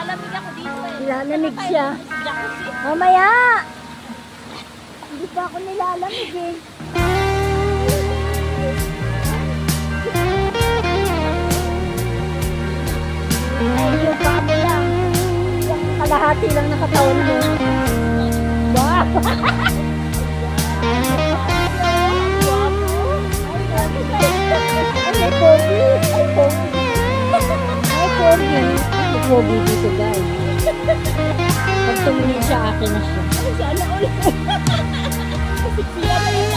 Nilalamig ako dito eh. Nilalamig siya. Mamaya! Hindi pa ako nilalamig eh. Ay, yung pa mo lang. Yung kalahati lang na katawan mo. Wow! Ay, Pogi! Ay, Pogi! Ay, Pogi! Ay, Pogi dito, guys. Pag tumingin siya, akin na siya. Ay, sana ulit. Kasi siya na yung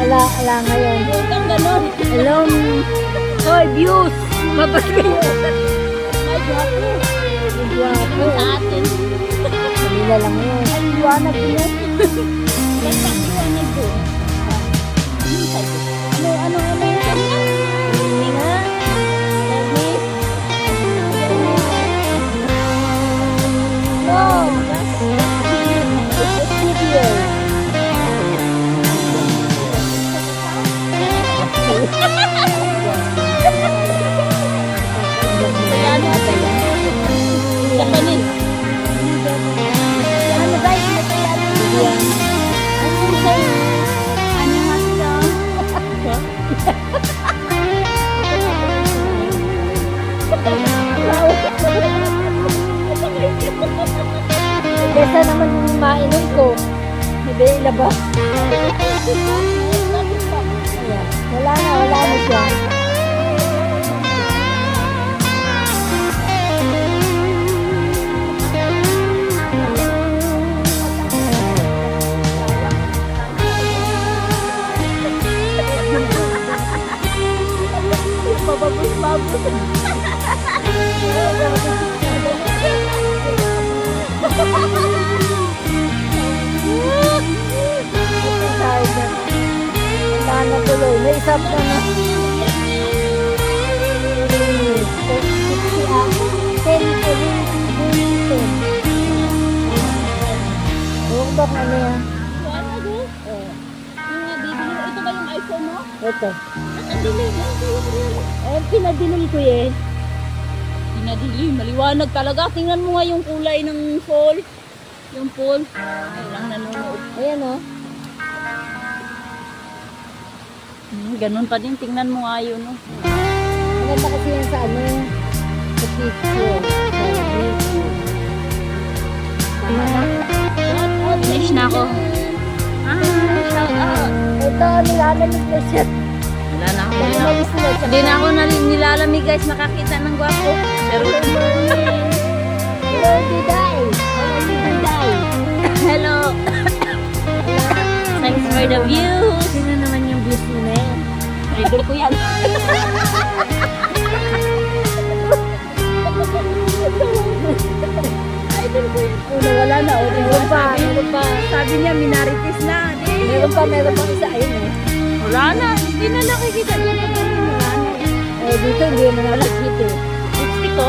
Ala ngayon. huwag kang ganon. Alam. Hoy, views! Mabas kayo. Ay, gwapo. Gwapo. Sa atin. Kanila lang yun. Ay, liwanag yun. Ganda ang liwanag ko. Ano? Hindi nga. No! It's a studio. Japanese. Ano ba yung yan? Ano sa'yo? Ano nga ito? Kesa naman yung mainom ko. Hindi ilabas. Ayan. Wala na siya. Babus. Sana tuloy. May isap na na. 10 ulit. Huwag ba kung ano yan? Ito ba yung iPhone mo? Ito. Ang dilim. Eh, pinadilim ko eh. Pinadilim. Maliwanag talaga. Tingnan mo nga yung kulay ng fall. Yung fall. Ay lang nanonood. Ayan o. Ganun pa din. Tingnan mo nga yun. Oh. Maganda kasi yan sa ano. Sa picture. Sa video. Tama na. Finish na ako. Shout out. Ito, nilalamig na siya. Wala na ako. Umalis na siya. Hindi na ako nilalamig guys. Makakita ng gwapo. Pero Hello, Diday. Hello, Diday. hello. Thanks for the views. Sino naman yung views mo na yan? Idol ko yan. Idol ko yan. Wala na. Meron pa. Sabi niya, minarites na. Meron pa isa. Ayun eh. Wala na. Hindi na nakikita dito. Wala na. Eh, dito hindi mo nakikita eh. Lipstick ko.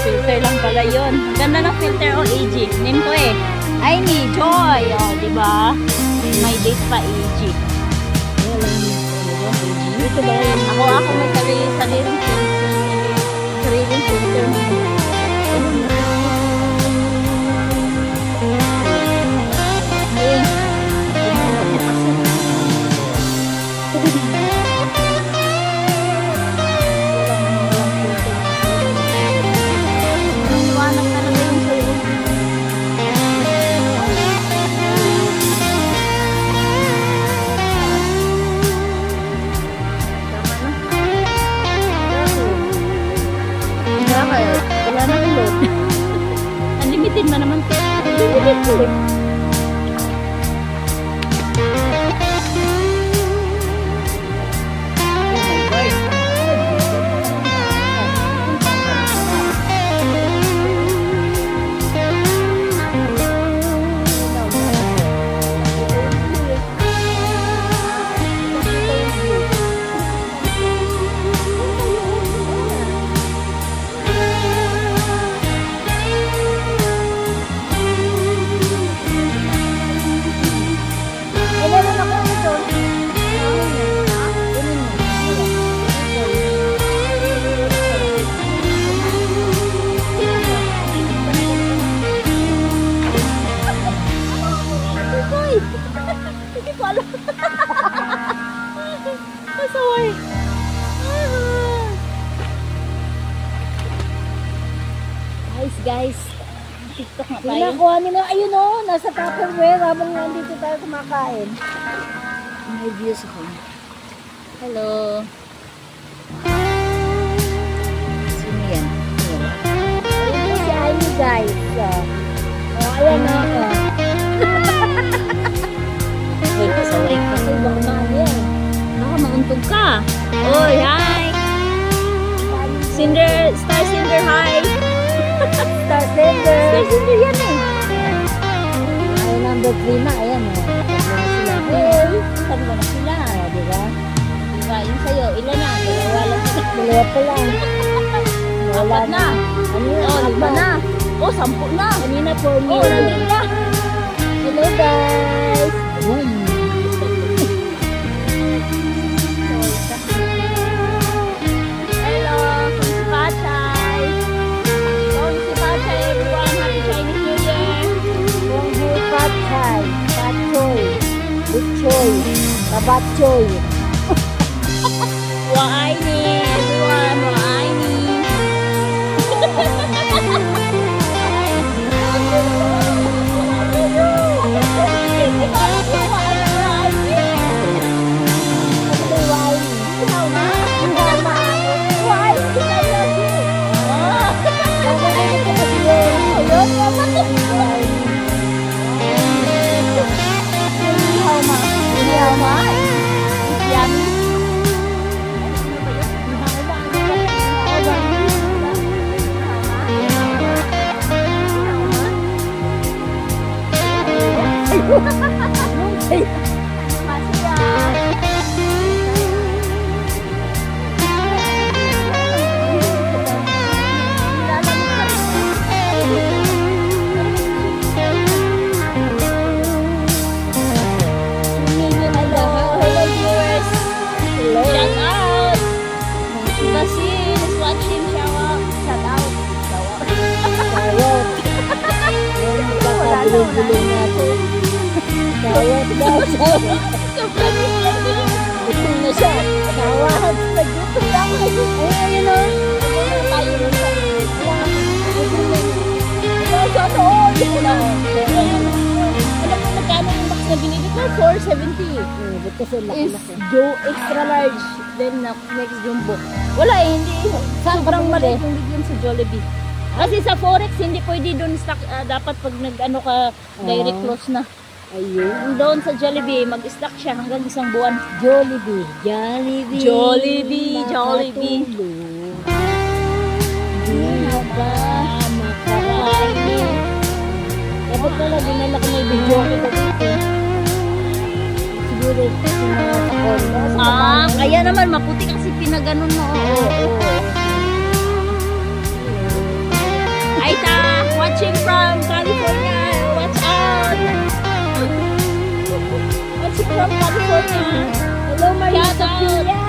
Filter lang pala yun. Ganda ng filter o AG. Name ko eh. I need joy. O, diba? May date pa AG. Dito ba yun? Ako may sariling filter. Unlimited na naman. Unlimited. Mag-tiktok nga tayo. Pinakuha nila, ayun o, nasa Tupperware habang nandito tayo kumakain. May views ako. Hello. Sino yan? Ayun po si Amy guys. Ayan o. Wait, pasaway ka. Kasi baka yan. Naka, mauntog ka. Oy, hi! Cinder, Star Cinder, hi! Star Sender. Star Cinder yan eh. Ay, number 3 na. Ayan o. Tatlo na sila. Hey! Saan ba na sila? Diba? Diba, yung sa'yo, ilan na? Dalawa lang sila. Dalawa pa lang. Wala Apat na. Ano yun? Oh, 5 na. Oh, 10 na. Kanina 4 Oh, nandun na. Hello guys. Boom. Hello, kung si Pachay. Kung si Pachay, everyone, Happy Chinese New Year. Bonjour Patchay. Patchoy. Butchoy. Babatchoy. Waaini, everyone, waaini. Gulong natin. Kawat daw siya. Ito na siya. Kawat. Nag-YouTube lang. Ayun o. Tayo rin sa Alam mo magkano yung box na binili ko? 470. Ba't kasi Is laki-laki? Joe extra large. Then next jumbo. Wala eh, hindi. Sobrang maliit yung bigyan sa Jollibee. Kasi sa Forex, hindi pwede doon stock. Dapat pag nag-ano ka, direct close na. Ayun. Doon sa Jollibee, mag-stock siya hanggang isang buwan. Jollibee. Jollibee. Jollibee. Jollibee. Makatulong. Hindi na ba makakain? Dapat pala, dinala ko may video kita dito. Siguro, sinunod sa kondo. Kaya naman, maputi kasi pinaganon mo. Oo. Aita, watching from California. Watch out! Watching from California. Hello, Maria Shout out. Sophia.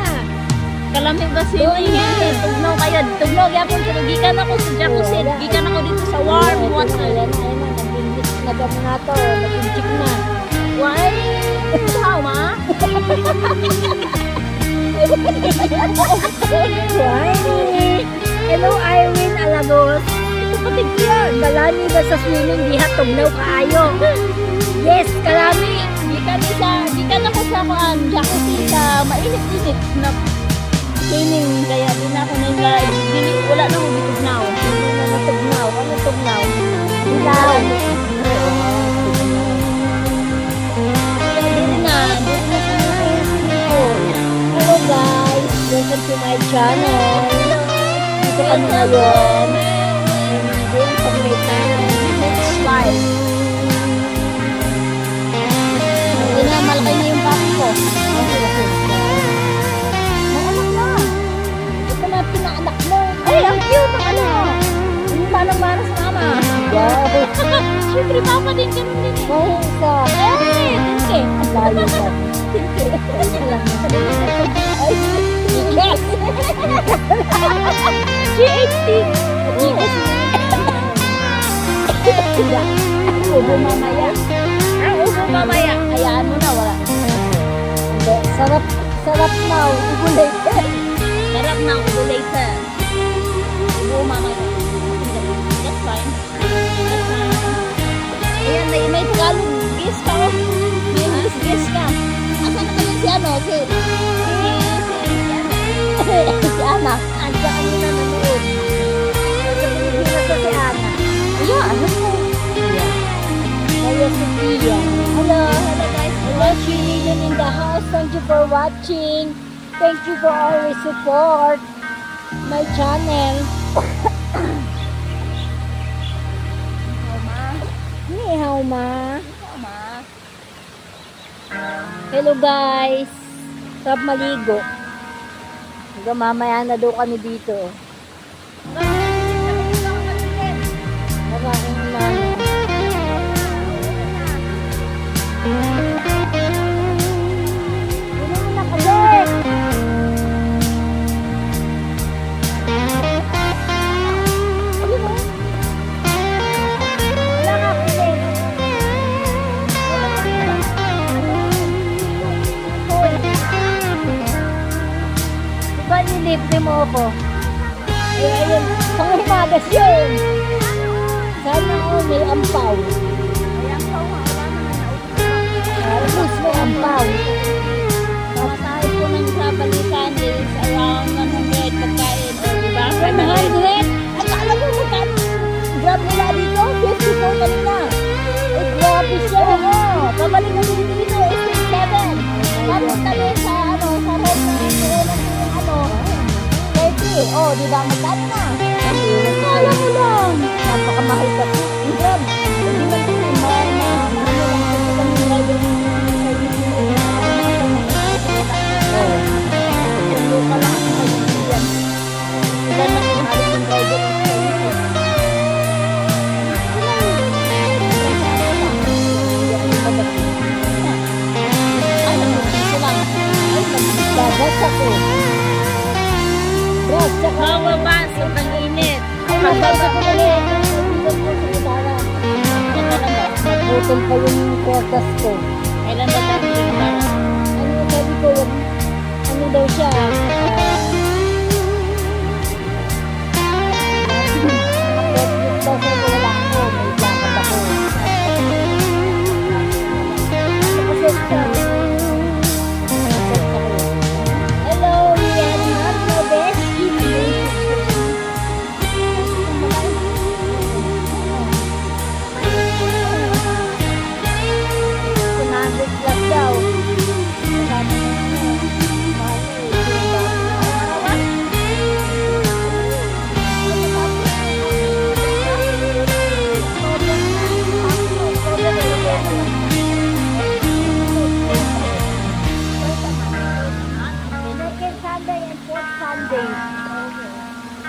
Kalamig ba si Maria? Tugnaw kayo. Tugnaw yapon pero gikan ako sa Jacuzzi. Gikan ako dito sa warm water. Ayan na, nag-ingit na gano'n na to. Nag-inchik na. Why? How, ma? Hello, Irene Alagos. Ito patig yan. Kalami ba sa swimming? Diha, tugnaw kaayo. Yes, kalami. Gikan ako sa Jacuzzi sa mainit-init na swimming. Kaya di na ako wala na akong bitugnaw. Hindi na natugnaw. Ano tugnaw? Dilaw. Hello guys, welcome to my channel. Dito kami ngayon. Doon sa may next slide. Hindi na, malaki na yung papi ko. May anak na. Ito na pinaanak mo. Ay, ang cute ng ano. Yung manang-mana sa mama. Wow. Siyempre, papa din ganun din eh. May isa. Ay, tinke. Ang layo ka. Ay, yes. GHT. Ubo mamaya. Ubo mamaya. Hayaan mo na, wala. Hindi, sarap na. Ubo later. Sarap ng ubo later. Ubo mamaya. That's fine. That's fine. gis ka, oh. May gis ka. Asan na kayo si ano? Si Ana. Andiyan kanina nanood. Hindi na to si Ana. Iya, ano po? Kaya Sophia. Hello guys. Hello, Shilin in the house. Thank you for watching. Thank you for always support my channel. Ni hao ma. Hello guys. Sarap maligo. Hanggang mamaya na daw kami dito. Maraming umano. Ano na kalit? Ano mo? Wala ka kalit. Diba nilibre mo ako? Eh, ayun. Pangimagas yun. Sana ako may ampaw. At least may ampaw. Masahe po ng sa balikan is around 100 pagkain. Diba? 100? At alam mo magkano? Grab nila dito? 54 kanina. Eh, grabe siya. Pabalik na din dito, 87. Tapos kami sa ano, sa road na ito ng ano, 30. Oh, di ba? Magkano na? Kala mo lang. Napakamahal kasi. Grab. Hindi na ito yung mahal na ano lang kasi kami driver ng service mo. Oh. Hindi pa lang ang kaibigan. Ilan na yung halos yung driver ng service. Dagas ako. Dagas ako. Mababa, sobrang init. Mababa ko ulit. Nagbilang ko sa gitara. Naputol pa yung kwartas ko. Kailan ba tayo yung Ano sabi ko, ano daw siya,